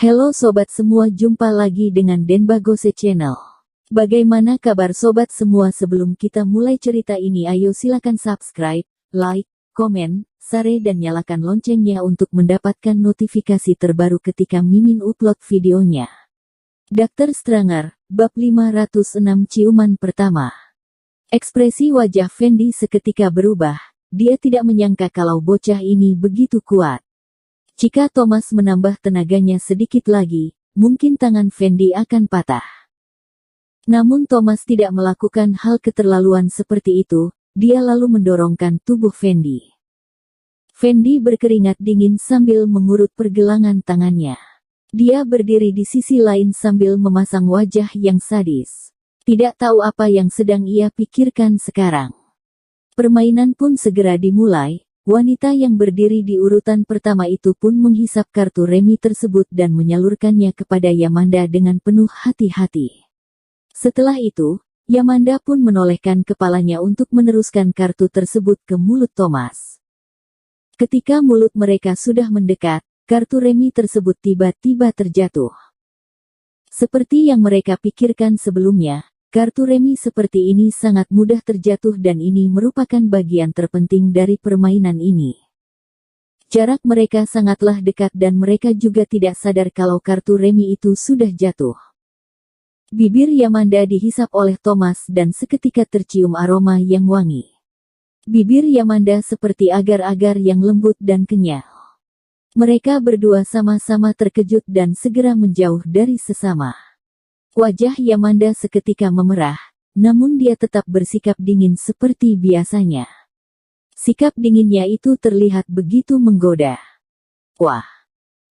Halo sobat semua, jumpa lagi dengan Denbagose Channel. Bagaimana kabar sobat semua? Sebelum kita mulai cerita ini, ayo silakan subscribe, like, komen, share dan nyalakan loncengnya untuk mendapatkan notifikasi terbaru ketika Mimin upload videonya. Dr. Stranger, bab 506 ciuman pertama. Ekspresi wajah Fendi seketika berubah. Dia tidak menyangka kalau bocah ini begitu kuat. Jika Thomas menambah tenaganya sedikit lagi, mungkin tangan Fendi akan patah. Namun Thomas tidak melakukan hal keterlaluan seperti itu. Dia lalu mendorongkan tubuh Fendi. Fendi berkeringat dingin sambil mengurut pergelangan tangannya. Dia berdiri di sisi lain sambil memasang wajah yang sadis. Tidak tahu apa yang sedang ia pikirkan sekarang. Permainan pun segera dimulai. Wanita yang berdiri di urutan pertama itu pun menghisap kartu remi tersebut dan menyalurkannya kepada Yamanda dengan penuh hati-hati. Setelah itu, Yamanda pun menolehkan kepalanya untuk meneruskan kartu tersebut ke mulut Thomas. Ketika mulut mereka sudah mendekat, kartu remi tersebut tiba-tiba terjatuh. Seperti yang mereka pikirkan sebelumnya, kartu remi seperti ini sangat mudah terjatuh dan ini merupakan bagian terpenting dari permainan ini. Jarak mereka sangatlah dekat dan mereka juga tidak sadar kalau kartu remi itu sudah jatuh. Bibir Yamanda dihisap oleh Thomas dan seketika tercium aroma yang wangi. Bibir Yamanda seperti agar-agar yang lembut dan kenyal. Mereka berdua sama-sama terkejut dan segera menjauh dari sesama. Wajah Yamanda seketika memerah, namun dia tetap bersikap dingin seperti biasanya. Sikap dinginnya itu terlihat begitu menggoda. Wah!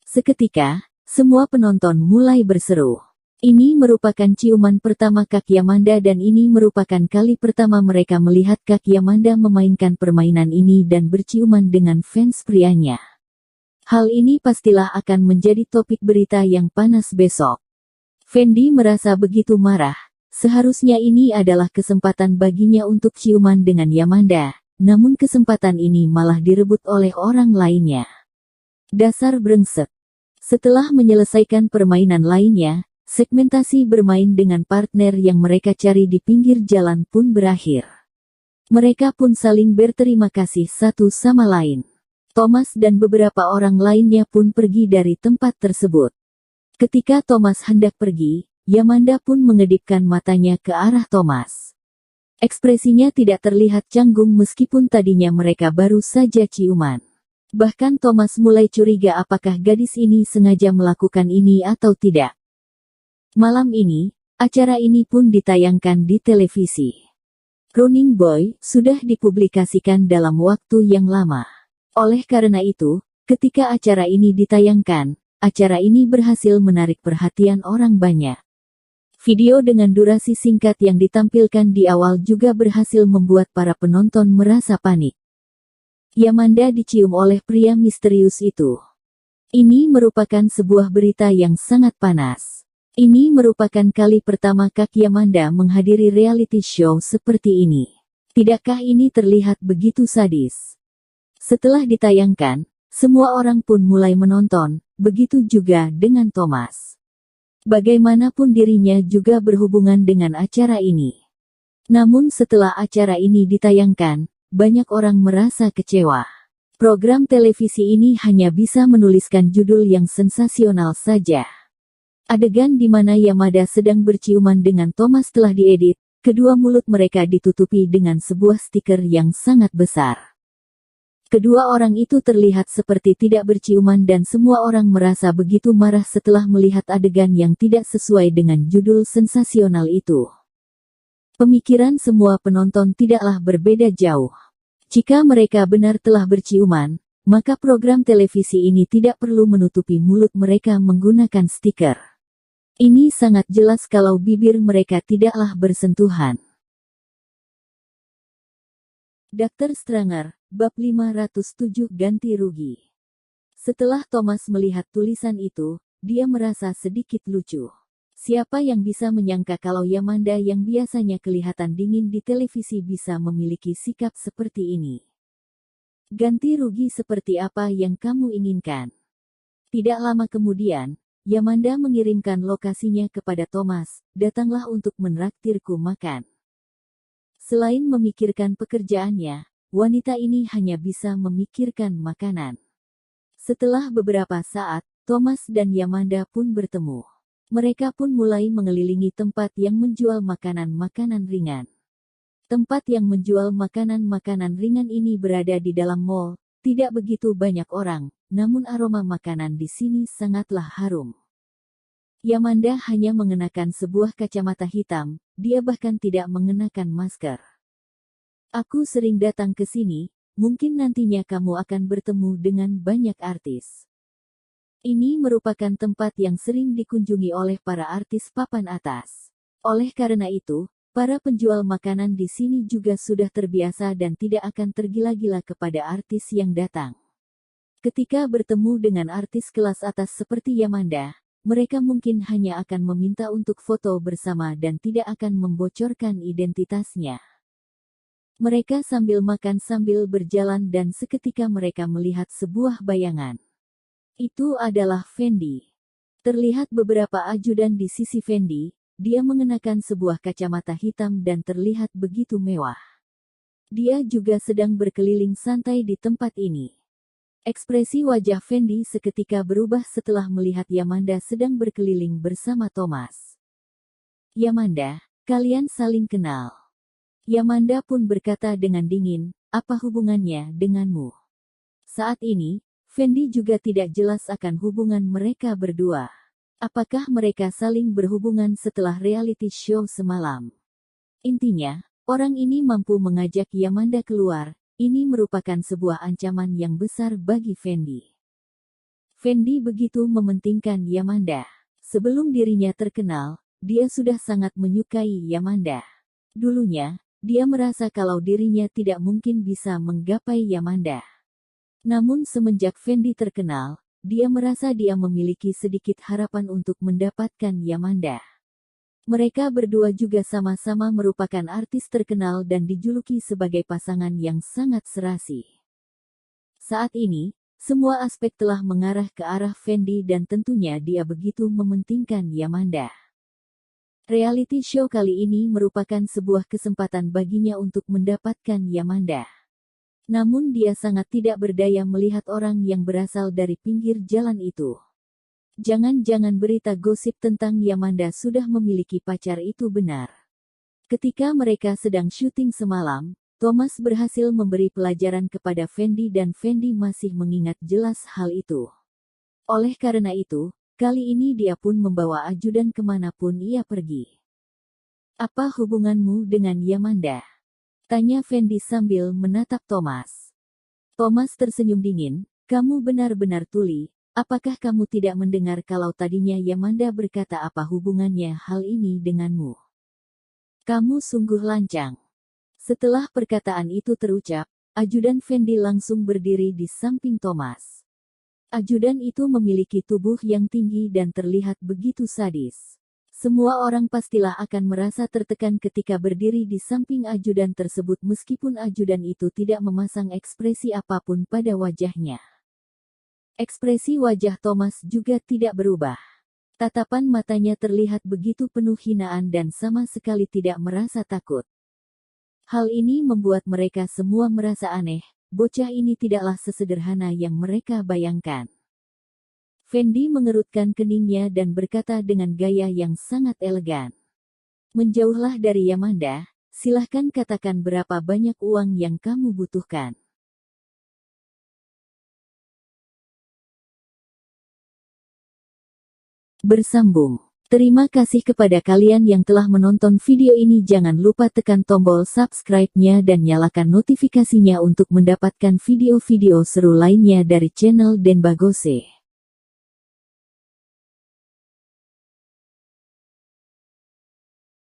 Seketika, semua penonton mulai berseru. Ini merupakan ciuman pertama Kak Yamanda dan ini merupakan kali pertama mereka melihat Kak Yamanda memainkan permainan ini dan berciuman dengan fans prianya. Hal ini pastilah akan menjadi topik berita yang panas besok. Fendi merasa begitu marah. Seharusnya ini adalah kesempatan baginya untuk ciuman dengan Yamanda, namun kesempatan ini malah direbut oleh orang lainnya. Dasar brengsek. Setelah menyelesaikan permainan lainnya, segmentasi bermain dengan partner yang mereka cari di pinggir jalan pun berakhir. Mereka pun saling berterima kasih satu sama lain. Thomas dan beberapa orang lainnya pun pergi dari tempat tersebut. Ketika Thomas hendak pergi, Yamanda pun mengedipkan matanya ke arah Thomas. Ekspresinya tidak terlihat canggung meskipun tadinya mereka baru saja ciuman. Bahkan Thomas mulai curiga apakah gadis ini sengaja melakukan ini atau tidak. Malam ini, acara ini pun ditayangkan di televisi. Running Boy sudah dipublikasikan dalam waktu yang lama. Oleh karena itu, ketika acara ini ditayangkan, acara ini berhasil menarik perhatian orang banyak. Video dengan durasi singkat yang ditampilkan di awal juga berhasil membuat para penonton merasa panik. Yamanda dicium oleh pria misterius itu. Ini merupakan sebuah berita yang sangat panas. Ini merupakan kali pertama Kak Yamanda menghadiri reality show seperti ini. Tidakkah ini terlihat begitu sadis? Setelah ditayangkan, semua orang pun mulai menonton. Begitu juga dengan Thomas. Bagaimanapun dirinya juga berhubungan dengan acara ini. Namun setelah acara ini ditayangkan, banyak orang merasa kecewa. Program televisi ini hanya bisa menuliskan judul yang sensasional saja. Adegan di mana Yamada sedang berciuman dengan Thomas telah diedit, kedua mulut mereka ditutupi dengan sebuah stiker yang sangat besar. Kedua orang itu terlihat seperti tidak berciuman dan semua orang merasa begitu marah setelah melihat adegan yang tidak sesuai dengan judul sensasional itu. Pemikiran semua penonton tidaklah berbeda jauh. Jika mereka benar telah berciuman, maka program televisi ini tidak perlu menutupi mulut mereka menggunakan stiker. Ini sangat jelas kalau bibir mereka tidaklah bersentuhan. Dr. Stranger, bab 507 ganti rugi. Setelah Thomas melihat tulisan itu, dia merasa sedikit lucu. Siapa yang bisa menyangka kalau Yamanda yang biasanya kelihatan dingin di televisi bisa memiliki sikap seperti ini. Ganti rugi seperti apa yang kamu inginkan? Tidak lama kemudian, Yamanda mengirimkan lokasinya kepada Thomas, datanglah untuk menraktirku makan. Selain memikirkan pekerjaannya, wanita ini hanya bisa memikirkan makanan. Setelah beberapa saat, Thomas dan Yamanda pun bertemu. Mereka pun mulai mengelilingi tempat yang menjual makanan-makanan ringan. Tempat yang menjual makanan-makanan ringan ini berada di dalam mall, tidak begitu banyak orang, namun aroma makanan di sini sangatlah harum. Yamanda hanya mengenakan sebuah kacamata hitam, dia bahkan tidak mengenakan masker. Aku sering datang ke sini, mungkin nantinya kamu akan bertemu dengan banyak artis. Ini merupakan tempat yang sering dikunjungi oleh para artis papan atas. Oleh karena itu, para penjual makanan di sini juga sudah terbiasa dan tidak akan tergila-gila kepada artis yang datang. Ketika bertemu dengan artis kelas atas seperti Yamanda, mereka mungkin hanya akan meminta untuk foto bersama dan tidak akan membocorkan identitasnya. Mereka sambil makan sambil berjalan dan seketika mereka melihat sebuah bayangan. Itu adalah Fendi. Terlihat beberapa ajudan di sisi Fendi, dia mengenakan sebuah kacamata hitam dan terlihat begitu mewah. Dia juga sedang berkeliling santai di tempat ini. Ekspresi wajah Fendi seketika berubah setelah melihat Yamanda sedang berkeliling bersama Thomas. Yamanda, kalian saling kenal. Yamanda pun berkata dengan dingin, apa hubungannya denganmu? Saat ini, Fendi juga tidak jelas akan hubungan mereka berdua. Apakah mereka saling berhubungan setelah reality show semalam? Intinya, orang ini mampu mengajak Yamanda keluar. Ini merupakan sebuah ancaman yang besar bagi Fendi. Fendi begitu mementingkan Yamanda. Sebelum dirinya terkenal, dia sudah sangat menyukai Yamanda. Dulunya, dia merasa kalau dirinya tidak mungkin bisa menggapai Yamanda. Namun semenjak Fendi terkenal, dia merasa dia memiliki sedikit harapan untuk mendapatkan Yamanda. Mereka berdua juga sama-sama merupakan artis terkenal dan dijuluki sebagai pasangan yang sangat serasi. Saat ini, semua aspek telah mengarah ke arah Fendi dan tentunya dia begitu mementingkan Yamanda. Reality show kali ini merupakan sebuah kesempatan baginya untuk mendapatkan Yamanda. Namun dia sangat tidak berdaya melihat orang yang berasal dari pinggir jalan itu. Jangan-jangan berita gosip tentang Yamanda sudah memiliki pacar itu benar. Ketika mereka sedang syuting semalam, Thomas berhasil memberi pelajaran kepada Fendi dan Fendi masih mengingat jelas hal itu. Oleh karena itu, kali ini dia pun membawa ajudan kemanapun ia pergi. Apa hubunganmu dengan Yamanda? Tanya Fendi sambil menatap Thomas. Thomas tersenyum dingin, kamu benar-benar tuli. Apakah kamu tidak mendengar kalau tadinya Yamanda berkata apa hubungannya hal ini denganmu? Kamu sungguh lancang. Setelah perkataan itu terucap, ajudan Fendi langsung berdiri di samping Thomas. Ajudan itu memiliki tubuh yang tinggi dan terlihat begitu sadis. Semua orang pastilah akan merasa tertekan ketika berdiri di samping ajudan tersebut meskipun ajudan itu tidak memasang ekspresi apapun pada wajahnya. Ekspresi wajah Thomas juga tidak berubah. Tatapan matanya terlihat begitu penuh hinaan dan sama sekali tidak merasa takut. Hal ini membuat mereka semua merasa aneh, bocah ini tidaklah sesederhana yang mereka bayangkan. Fendi mengerutkan keningnya dan berkata dengan gaya yang sangat elegan. Menjauhlah dari Yamanda, silahkan katakan berapa banyak uang yang kamu butuhkan. Bersambung. Terima kasih kepada kalian yang telah menonton video ini. Jangan lupa tekan tombol subscribe-nya dan nyalakan notifikasinya untuk mendapatkan video-video seru lainnya dari channel Denbagose.